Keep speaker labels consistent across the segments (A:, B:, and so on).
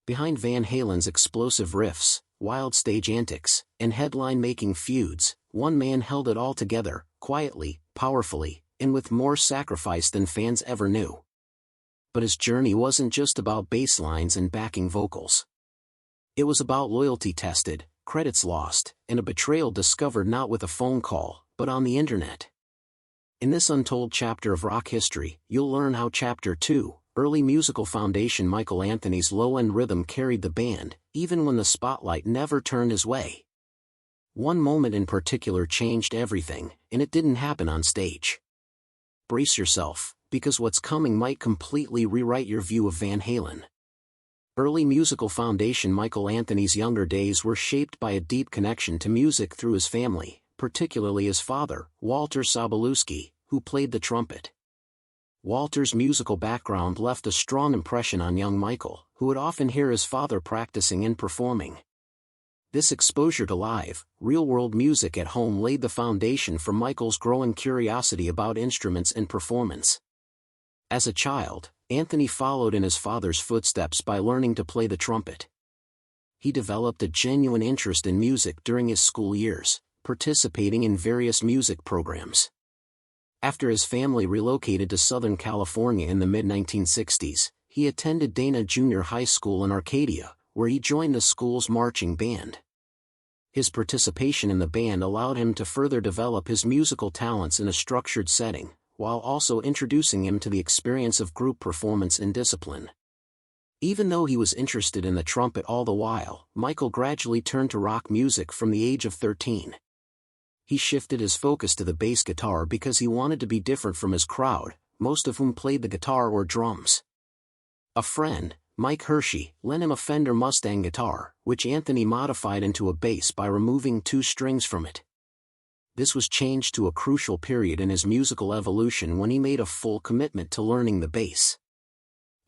A: Behind Van Halen's explosive riffs, wild stage antics, and headline-making feuds, one man held it all together, quietly, powerfully, and with more sacrifice than fans ever knew. But his journey wasn't just about bass lines and backing vocals. It was about loyalty tested, credits lost, and a betrayal discovered not with a phone call, but on the internet. In this untold chapter of rock history, you'll learn how Chapter 2, early musical foundation Michael Anthony's low-end rhythm carried the band, even when the spotlight never turned his way. One moment in particular changed everything, and it didn't happen on stage. Brace yourself, because what's coming might completely rewrite your view of Van Halen. Early musical foundation Michael Anthony's younger days were shaped by a deep connection to music through his family, particularly his father, Walter Sobolewski, who played the trumpet. Walter's musical background left a strong impression on young Michael, who would often hear his father practicing and performing. This exposure to live, real-world music at home laid the foundation for Michael's growing curiosity about instruments and performance. As a child, Anthony followed in his father's footsteps by learning to play the trumpet. He developed a genuine interest in music during his school years, participating in various music programs. After his family relocated to Southern California in the mid-1960s, he attended Dana Junior High School in Arcadia, where he joined the school's marching band. His participation in the band allowed him to further develop his musical talents in a structured setting, while also introducing him to the experience of group performance and discipline. Even though he was interested in the trumpet all the while, Michael gradually turned to rock music from the age of 13. He shifted his focus to the bass guitar because he wanted to be different from his crowd, most of whom played the guitar or drums. A friend, Mike Hershey, lent him a Fender Mustang guitar, which Anthony modified into a bass by removing 2 strings from it. This was changed to a crucial period in his musical evolution when he made a full commitment to learning the bass.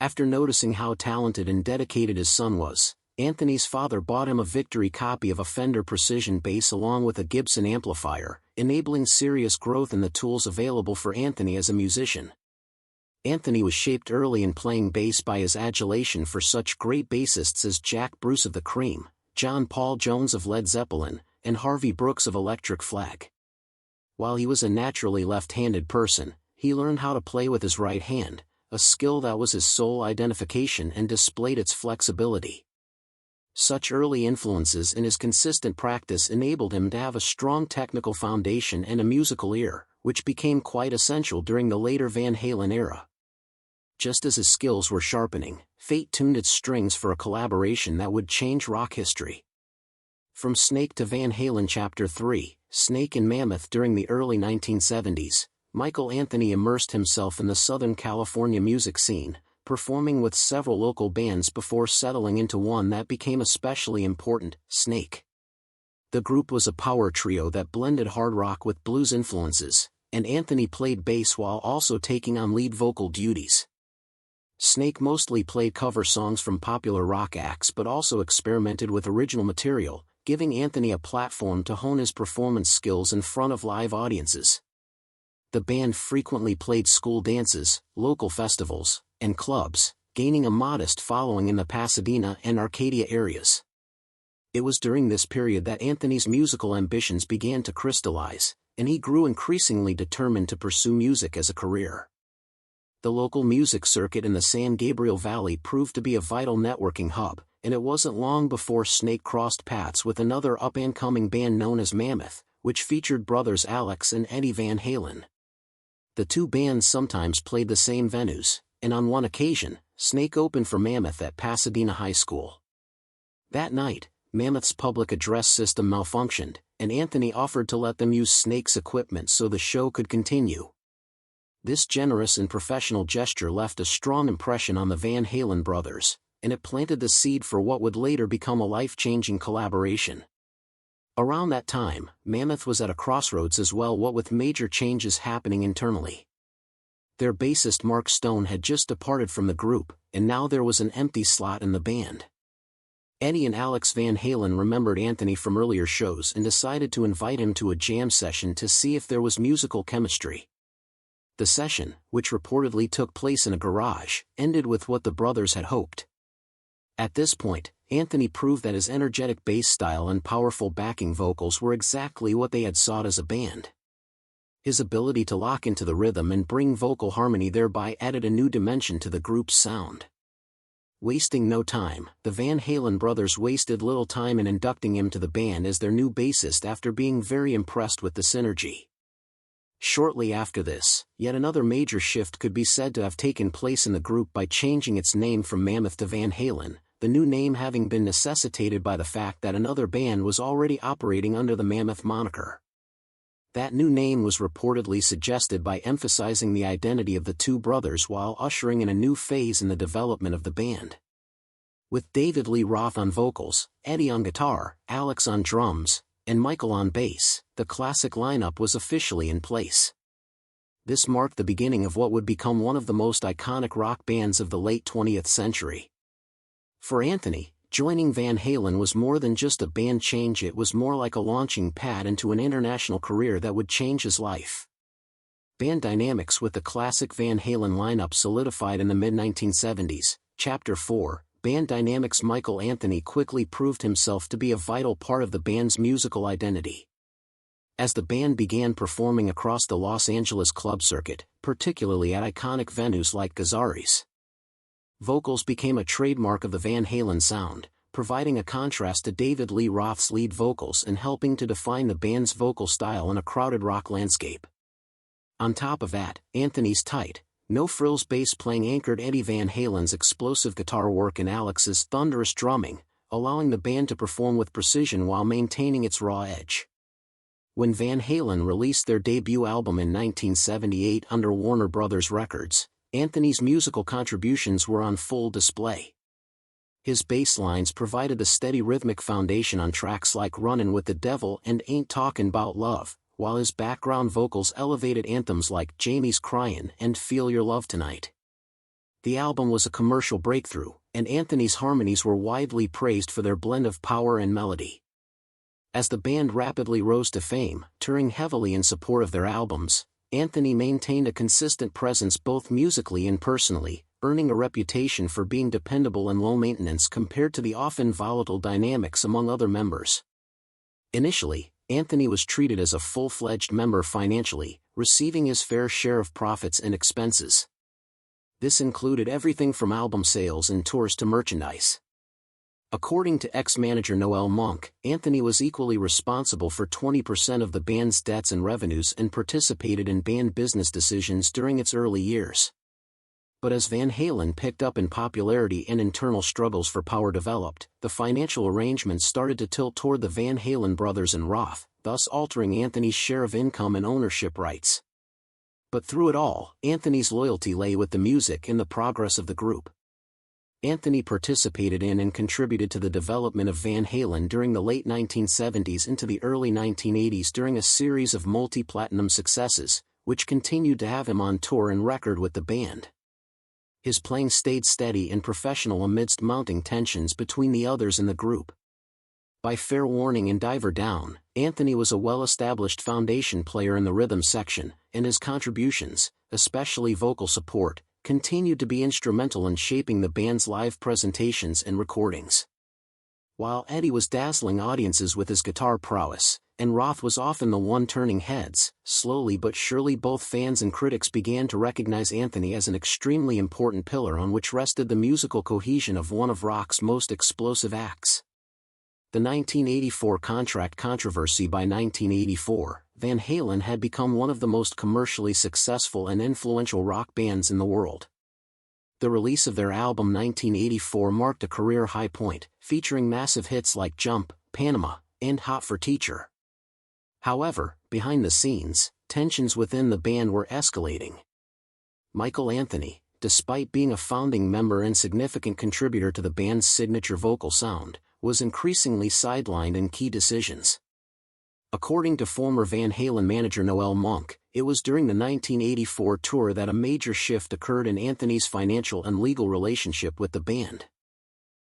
A: After noticing how talented and dedicated his son was, Anthony's father bought him a Victory copy of a Fender Precision bass along with a Gibson amplifier, enabling serious growth in the tools available for Anthony as a musician. Anthony was shaped early in playing bass by his adulation for such great bassists as Jack Bruce of the Cream, John Paul Jones of Led Zeppelin, and Harvey Brooks of Electric Flag. While he was a naturally left-handed person, he learned how to play with his right hand, a skill that was his sole identification and displayed its flexibility. Such early influences and his consistent practice enabled him to have a strong technical foundation and a musical ear, which became quite essential during the later Van Halen era. Just as his skills were sharpening, fate tuned its strings for a collaboration that would change rock history. From Snake to Van Halen Chapter 3, Snake and Mammoth. During the early 1970s, Michael Anthony immersed himself in the Southern California music scene, performing with several local bands before settling into one that became especially important, Snake. The group was a power trio that blended hard rock with blues influences, and Anthony played bass while also taking on lead vocal duties. Snake mostly played cover songs from popular rock acts but also experimented with original material, giving Anthony a platform to hone his performance skills in front of live audiences. The band frequently played school dances, local festivals, and clubs, gaining a modest following in the Pasadena and Arcadia areas. It was during this period that Anthony's musical ambitions began to crystallize, and he grew increasingly determined to pursue music as a career. The local music circuit in the San Gabriel Valley proved to be a vital networking hub, and it wasn't long before Snake crossed paths with another up-and-coming band known as Mammoth, which featured brothers Alex and Eddie Van Halen. The two bands sometimes played the same venues, and on one occasion, Snake opened for Mammoth at Pasadena High School. That night, Mammoth's public address system malfunctioned, and Anthony offered to let them use Snake's equipment so the show could continue. This generous and professional gesture left a strong impression on the Van Halen brothers, and it planted the seed for what would later become a life-changing collaboration. Around that time, Mammoth was at a crossroads as well, what with major changes happening internally. Their bassist Mark Stone had just departed from the group, and now there was an empty slot in the band. Eddie and Alex Van Halen remembered Anthony from earlier shows and decided to invite him to a jam session to see if there was musical chemistry. The session, which reportedly took place in a garage, ended with what the brothers had hoped. At this point, Anthony proved that his energetic bass style and powerful backing vocals were exactly what they had sought as a band. His ability to lock into the rhythm and bring vocal harmony thereby added a new dimension to the group's sound. Wasting no time, the Van Halen brothers wasted little time in inducting him to the band as their new bassist after being very impressed with the synergy. Shortly after this, yet another major shift could be said to have taken place in the group by changing its name from Mammoth to Van Halen, the new name having been necessitated by the fact that another band was already operating under the Mammoth moniker. That new name was reportedly suggested by emphasizing the identity of the two brothers while ushering in a new phase in the development of the band. With David Lee Roth on vocals, Eddie on guitar, Alex on drums, and Michael on bass, the classic lineup was officially in place. This marked the beginning of what would become one of the most iconic rock bands of the late 20th century. For Anthony, joining Van Halen was more than just a band change, it was more like a launching pad into an international career that would change his life. Band dynamics with the classic Van Halen lineup solidified in the mid-1970s. Chapter 4, Band Dynamics. Michael Anthony quickly proved himself to be a vital part of the band's musical identity. As the band began performing across the Los Angeles club circuit, particularly at iconic venues like Gazzarri's, vocals became a trademark of the Van Halen sound, providing a contrast to David Lee Roth's lead vocals and helping to define the band's vocal style in a crowded rock landscape. On top of that, Anthony's tight, no-frills bass playing anchored Eddie Van Halen's explosive guitar work and Alex's thunderous drumming, allowing the band to perform with precision while maintaining its raw edge. When Van Halen released their debut album in 1978 under Warner Brothers Records, Anthony's musical contributions were on full display. His bass lines provided the steady rhythmic foundation on tracks like Runnin' with the Devil and Ain't Talkin' 'Bout Love, while his background vocals elevated anthems like Jamie's Cryin' and Feel Your Love Tonight. The album was a commercial breakthrough, and Anthony's harmonies were widely praised for their blend of power and melody. As the band rapidly rose to fame, touring heavily in support of their albums, Anthony maintained a consistent presence both musically and personally, earning a reputation for being dependable and low maintenance compared to the often volatile dynamics among other members. Initially, Anthony was treated as a full-fledged member financially, receiving his fair share of profits and expenses. This included everything from album sales and tours to merchandise. According to ex-manager Noel Monk, Anthony was equally responsible for 20% of the band's debts and revenues and participated in band business decisions during its early years. But as Van Halen picked up in popularity and internal struggles for power developed, the financial arrangements started to tilt toward the Van Halen brothers and Roth, thus altering Anthony's share of income and ownership rights. But through it all, Anthony's loyalty lay with the music and the progress of the group. Anthony participated in and contributed to the development of Van Halen during the late 1970s into the early 1980s during a series of multi-platinum successes, which continued to have him on tour and record with the band. His playing stayed steady and professional amidst mounting tensions between the others in the group. By fair warning and Diver Down, Anthony was a well-established foundation player in the rhythm section, and his contributions, especially vocal support, continued to be instrumental in shaping the band's live presentations and recordings. While Eddie was dazzling audiences with his guitar prowess, and Roth was often the one turning heads, slowly but surely both fans and critics began to recognize Anthony as an extremely important pillar on which rested the musical cohesion of one of rock's most explosive acts. The 1984 contract controversy. By 1984, Van Halen had become one of the most commercially successful and influential rock bands in the world. The release of their album 1984 marked a career high point, featuring massive hits like Jump, Panama, and Hot for Teacher. However, behind the scenes, tensions within the band were escalating. Michael Anthony, despite being a founding member and significant contributor to the band's signature vocal sound, was increasingly sidelined in key decisions. According to former Van Halen manager Noel Monk, it was during the 1984 tour that a major shift occurred in Anthony's financial and legal relationship with the band.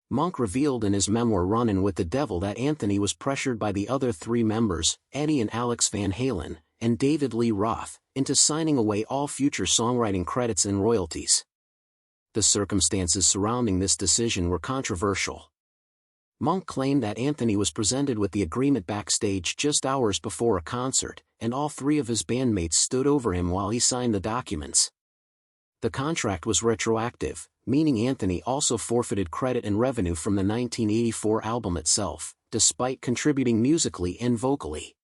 A: Monk revealed in his memoir Runnin' with the Devil that Anthony was pressured by the other three members, Eddie and Alex Van Halen, and David Lee Roth, into signing away all future songwriting credits and royalties. The circumstances surrounding this decision were controversial. Monk claimed that Anthony was presented with the agreement backstage just hours before a concert, and all three of his bandmates stood over him while he signed the documents. The contract was retroactive, meaning Anthony also forfeited credit and revenue from the 1984 album itself, despite contributing musically and vocally.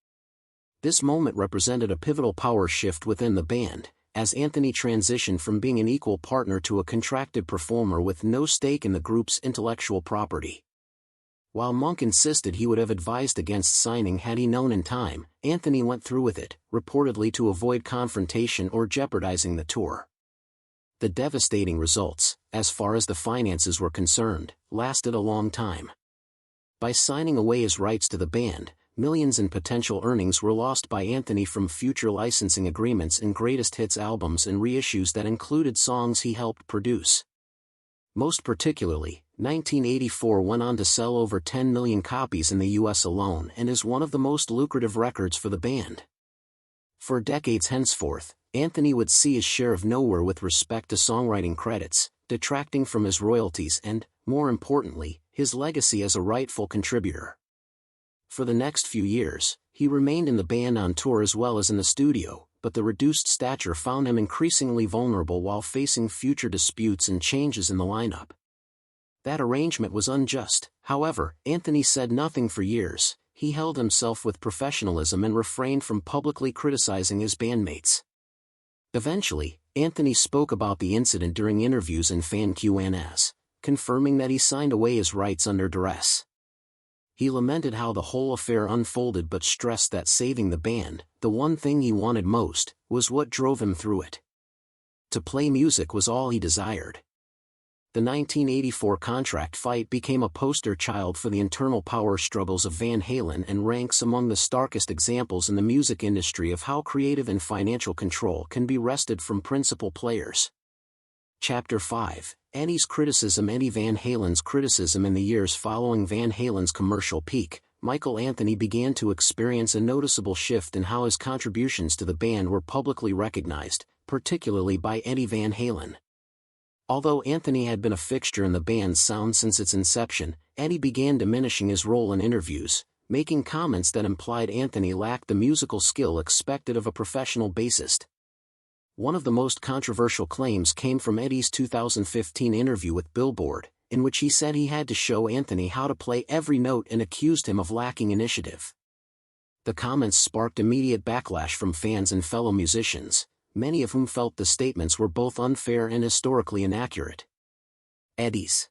A: This moment represented a pivotal power shift within the band, as Anthony transitioned from being an equal partner to a contracted performer with no stake in the group's intellectual property. While Monk insisted he would have advised against signing had he known in time, Anthony went through with it, reportedly to avoid confrontation or jeopardizing the tour. The devastating results, as far as the finances were concerned, lasted a long time. By signing away his rights to the band, millions in potential earnings were lost by Anthony from future licensing agreements in greatest hits albums and reissues that included songs he helped produce. Most particularly, 1984 went on to sell over 10 million copies in the US alone and is one of the most lucrative records for the band. For decades henceforth, Anthony would see his share of nowhere with respect to songwriting credits, detracting from his royalties and, more importantly, his legacy as a rightful contributor. For the next few years, he remained in the band on tour as well as in the studio, but the reduced stature found him increasingly vulnerable while facing future disputes and changes in the lineup. That arrangement was unjust. However, Anthony said nothing for years. He held himself with professionalism and refrained from publicly criticizing his bandmates. Eventually, Anthony spoke about the incident during interviews and fan Q&As, confirming that he signed away his rights under duress. He lamented how the whole affair unfolded but stressed that saving the band, the one thing he wanted most, was what drove him through it. To play music was all he desired. The 1984 contract fight became a poster child for the internal power struggles of Van Halen and ranks among the starkest examples in the music industry of how creative and financial control can be wrested from principal players. Chapter 5, Eddie's criticism. Eddie Van Halen's criticism. In the years following Van Halen's commercial peak, Michael Anthony began to experience a noticeable shift in how his contributions to the band were publicly recognized, particularly by Eddie Van Halen. Although Anthony had been a fixture in the band's sound since its inception, Eddie began diminishing his role in interviews, making comments that implied Anthony lacked the musical skill expected of a professional bassist. One of the most controversial claims came from Eddie's 2015 interview with Billboard, in which he said he had to show Anthony how to play every note and accused him of lacking initiative. The comments sparked immediate backlash from fans and fellow musicians, many of whom felt the statements were both unfair and historically inaccurate. Eddie's